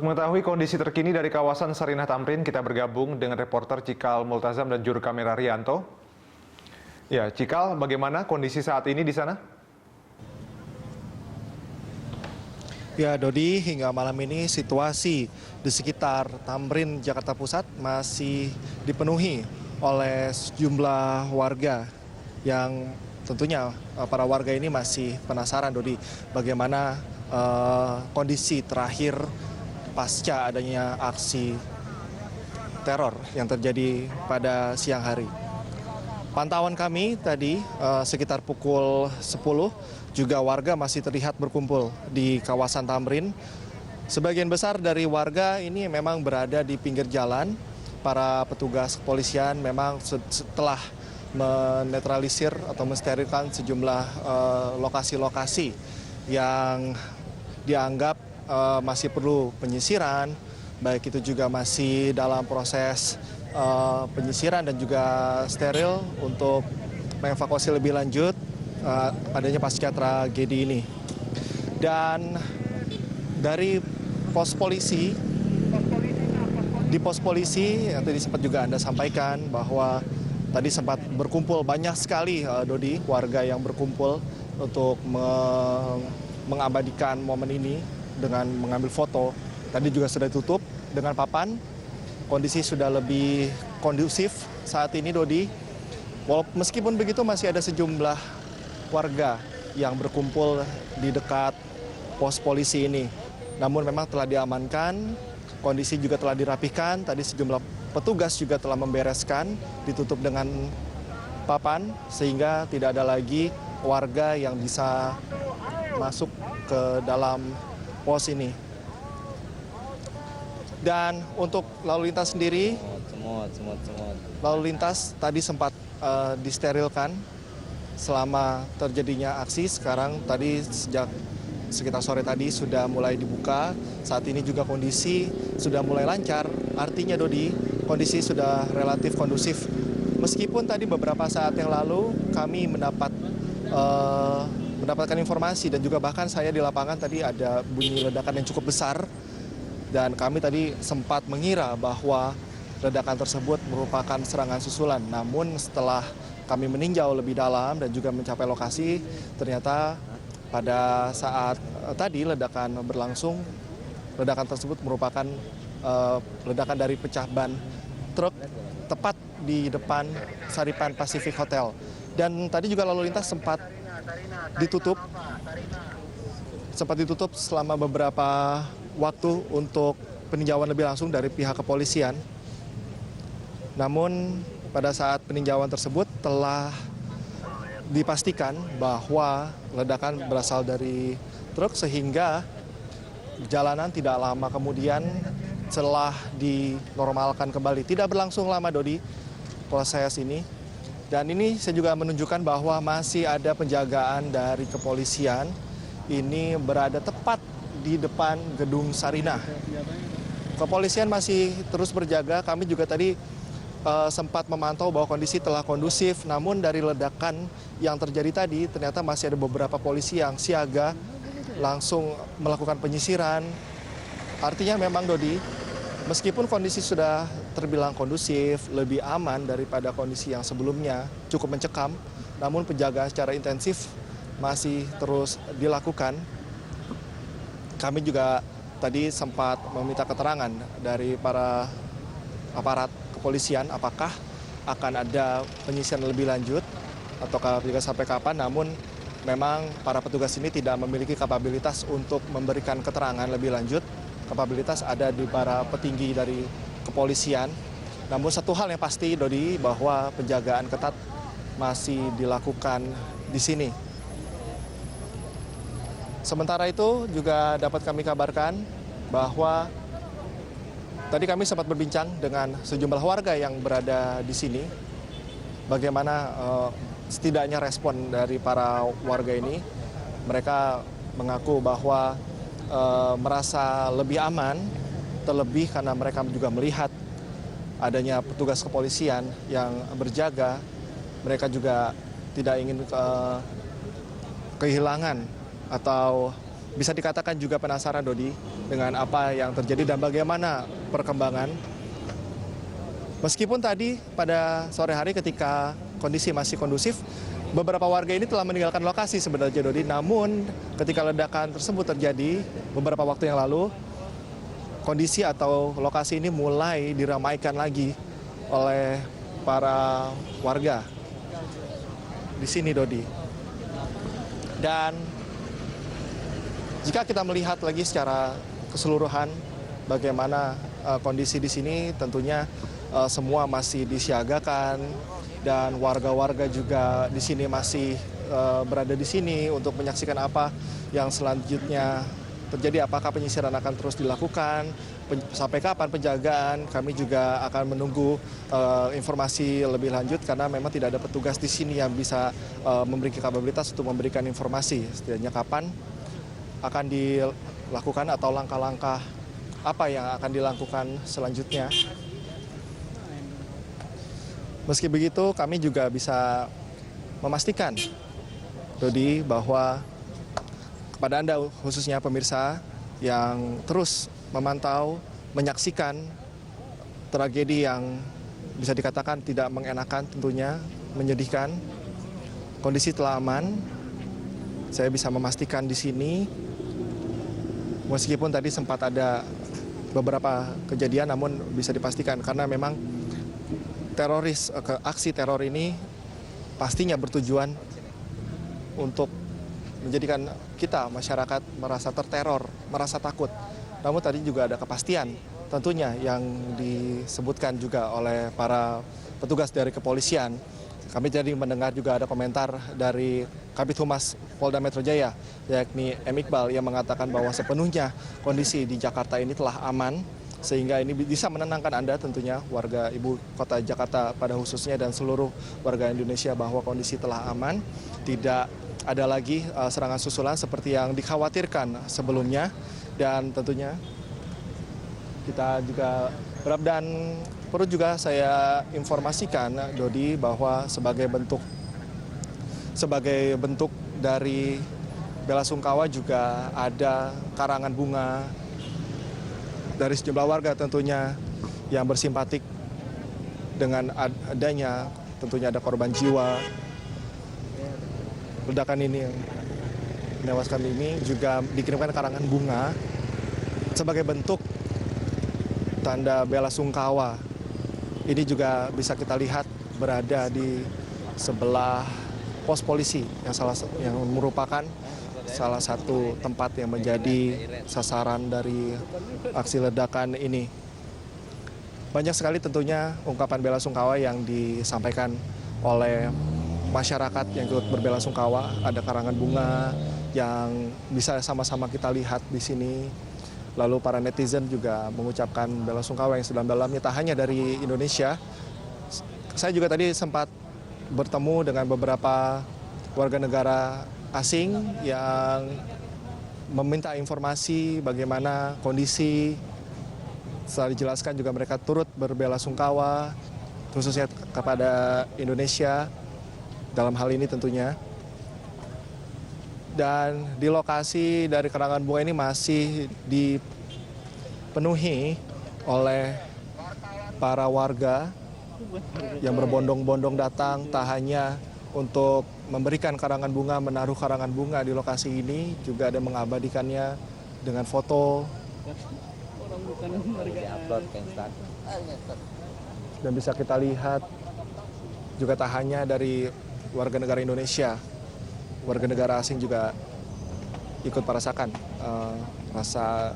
mengetahui kondisi terkini dari kawasan Sarinah Tamrin, kita bergabung dengan reporter Cikal Multazam dan juru kamera Rianto. Ya, Cikal, bagaimana kondisi saat ini di sana? Ya, Dodi, hingga malam ini situasi di sekitar Tamrin, Jakarta Pusat masih dipenuhi oleh sejumlah warga yang tentunya para warga ini masih penasaran, Dodi, bagaimana kondisi terakhir pasca adanya aksi teror yang terjadi pada siang hari. Pantauan kami tadi sekitar pukul 10 juga warga masih terlihat berkumpul di kawasan Tamrin. Sebagian besar dari warga ini memang berada di pinggir jalan. Para petugas kepolisian memang setelah menetralisir atau mensterilkan sejumlah lokasi-lokasi yang dianggap masih perlu penyisiran, baik itu juga masih dalam proses penyisiran dan juga steril untuk mengevakuasi lebih lanjut adanya pasca tragedi ini. Dan dari pos polisi, di pos polisi yang tadi sempat juga Anda sampaikan bahwa tadi sempat berkumpul banyak sekali, Dodi, warga yang berkumpul untuk mengabadikan momen ini dengan mengambil foto. Tadi juga sudah ditutup dengan papan. Kondisi sudah lebih kondusif saat ini, Dodi. Meskipun begitu masih ada sejumlah warga yang berkumpul di dekat pos polisi ini. Namun memang telah diamankan, kondisi juga telah dirapihkan. Tadi sejumlah petugas juga telah membereskan, ditutup dengan papan sehingga tidak ada lagi warga yang bisa masuk ke dalam pos ini. Dan untuk lalu lintas sendiri, lalu lintas tadi sempat disterilkan selama terjadinya aksi. Sekarang tadi sejak sekitar sore tadi sudah mulai dibuka. Saat ini juga kondisi sudah mulai lancar. Artinya, Dodi, kondisi sudah relatif kondusif. Meskipun tadi beberapa saat yang lalu kami mendapatkan informasi dan juga bahkan saya di lapangan tadi ada bunyi ledakan yang cukup besar. Dan kami tadi sempat mengira bahwa ledakan tersebut merupakan serangan susulan. Namun setelah kami meninjau lebih dalam dan juga mencapai lokasi, ternyata pada saat tadi ledakan berlangsung, ledakan tersebut merupakan ledakan dari pecah ban truk tepat di depan Saripan Pacific Hotel. Dan tadi juga lalu lintas sempat ditutup selama beberapa waktu untuk peninjauan lebih langsung dari pihak kepolisian. Namun pada saat peninjauan tersebut telah dipastikan bahwa ledakan berasal dari truk sehingga jalanan tidak lama kemudian telah dinormalkan kembali. Tidak berlangsung lama, Dodi, proses ini. Dan ini saya juga menunjukkan bahwa masih ada penjagaan dari kepolisian. Ini berada tepat di depan gedung Sarinah. Kepolisian masih terus berjaga. Kami juga tadi sempat memantau bahwa kondisi telah kondusif. Namun dari ledakan yang terjadi tadi ternyata masih ada beberapa polisi yang siaga langsung melakukan penyisiran. Artinya memang, Dodi, meskipun kondisi sudah terbilang kondusif, lebih aman daripada kondisi yang sebelumnya cukup mencekam, namun penjagaan secara intensif masih terus dilakukan. Kami juga tadi sempat meminta keterangan dari para aparat kepolisian apakah akan ada penyisiran lebih lanjut ataukah juga sampai kapan. Namun memang para petugas ini tidak memiliki kapabilitas untuk memberikan keterangan lebih lanjut. Kapabilitas ada di para petinggi dari kepolisian. Namun satu hal yang pasti, Dodi, bahwa penjagaan ketat masih dilakukan di sini. Sementara itu juga dapat kami kabarkan bahwa tadi kami sempat berbincang dengan sejumlah warga yang berada di sini. Bagaimana setidaknya respon dari para warga ini. Mereka mengaku bahwa merasa lebih aman, terlebih karena mereka juga melihat adanya petugas kepolisian yang berjaga. Mereka juga tidak ingin kehilangan atau bisa dikatakan juga penasaran, Dodi, dengan apa yang terjadi dan bagaimana perkembangan. Meskipun tadi pada sore hari ketika kondisi masih kondusif, beberapa warga ini telah meninggalkan lokasi sebenarnya, Dodi. Namun ketika ledakan tersebut terjadi beberapa waktu yang lalu, kondisi atau lokasi ini mulai diramaikan lagi oleh para warga di sini, Dodi. Dan jika kita melihat lagi secara keseluruhan bagaimana kondisi di sini, tentunya semua masih disiagakan dan warga-warga juga di sini masih berada di sini untuk menyaksikan apa yang selanjutnya terjadi, apakah penyisiran akan terus dilakukan, sampai kapan penjagaan. Kami juga akan menunggu informasi lebih lanjut karena memang tidak ada petugas di sini yang bisa memiliki kapabilitas untuk memberikan informasi setidaknya kapan akan dilakukan atau langkah-langkah apa yang akan dilakukan selanjutnya. Meski begitu, kami juga bisa memastikan, Dodi, bahwa kepada Anda khususnya pemirsa yang terus memantau, menyaksikan tragedi yang bisa dikatakan tidak mengenakan, tentunya menyedihkan. Kondisi telah aman. Saya bisa memastikan di sini, meskipun tadi sempat ada beberapa kejadian, namun bisa dipastikan karena memang aksi teror ini pastinya bertujuan untuk menjadikan kita masyarakat merasa terteror, merasa takut. Namun tadi juga ada kepastian tentunya yang disebutkan juga oleh para petugas dari kepolisian. Kami tadi mendengar juga ada komentar dari Kabid Humas Polda Metro Jaya, yakni M. Iqbal, yang mengatakan bahwa sepenuhnya kondisi di Jakarta ini telah aman, sehingga ini bisa menenangkan Anda tentunya, warga ibu kota Jakarta pada khususnya dan seluruh warga Indonesia, bahwa kondisi telah aman, tidak ada lagi serangan susulan seperti yang dikhawatirkan sebelumnya. Dan tentunya kita juga berharap, dan perlu juga saya informasikan, Dodi, bahwa sebagai bentuk dari bela sungkawa juga ada karangan bunga dari sejumlah warga tentunya yang bersimpatik dengan adanya tentunya ada korban jiwa ledakan ini yang menewaskan ini, juga dikirimkan karangan bunga sebagai bentuk tanda bela sungkawa. Ini juga bisa kita lihat berada di sebelah pos polisi yang merupakan salah satu tempat yang menjadi sasaran dari aksi ledakan ini. Banyak sekali tentunya ungkapan bela sungkawa yang disampaikan oleh masyarakat yang ikut berbela sungkawa. Ada karangan bunga yang bisa sama-sama kita lihat di sini. Lalu para netizen juga mengucapkan bela sungkawa yang sedalam-dalamnya, tak hanya dari Indonesia. Saya juga tadi sempat bertemu dengan beberapa warga negara asing yang meminta informasi bagaimana kondisi. Setelah dijelaskan juga mereka turut berbela sungkawa, khususnya kepada Indonesia dalam hal ini tentunya. Dan di lokasi dari karangan bunga ini masih dipenuhi oleh para warga yang berbondong-bondong datang, tak hanya untuk memberikan karangan bunga, menaruh karangan bunga di lokasi ini, juga ada mengabadikannya dengan foto. Dan bisa kita lihat juga tak hanya dari warga negara Indonesia, warga negara asing juga ikut merasakan rasa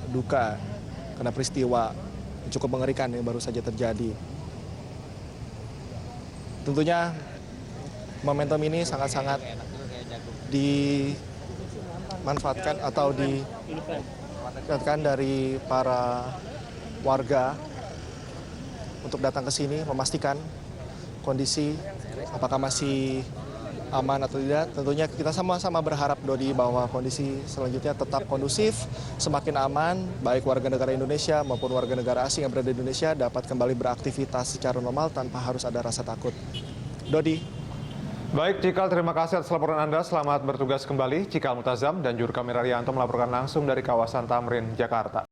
duka karena peristiwa yang cukup mengerikan yang baru saja terjadi. Tentunya momentum ini sangat-sangat dimanfaatkan atau dimanfaatkan dari para warga untuk datang ke sini memastikan kondisi apakah masih aman atau tidak. Tentunya kita sama-sama berharap, Dodi, bahwa kondisi selanjutnya tetap kondusif, semakin aman, baik warga negara Indonesia maupun warga negara asing yang berada di Indonesia dapat kembali beraktivitas secara normal tanpa harus ada rasa takut. Dodi. Baik, Cikal, terima kasih atas laporan Anda. Selamat bertugas kembali. Cikal Multazam dan juru kamera Rianto melaporkan langsung dari kawasan Tamrin, Jakarta.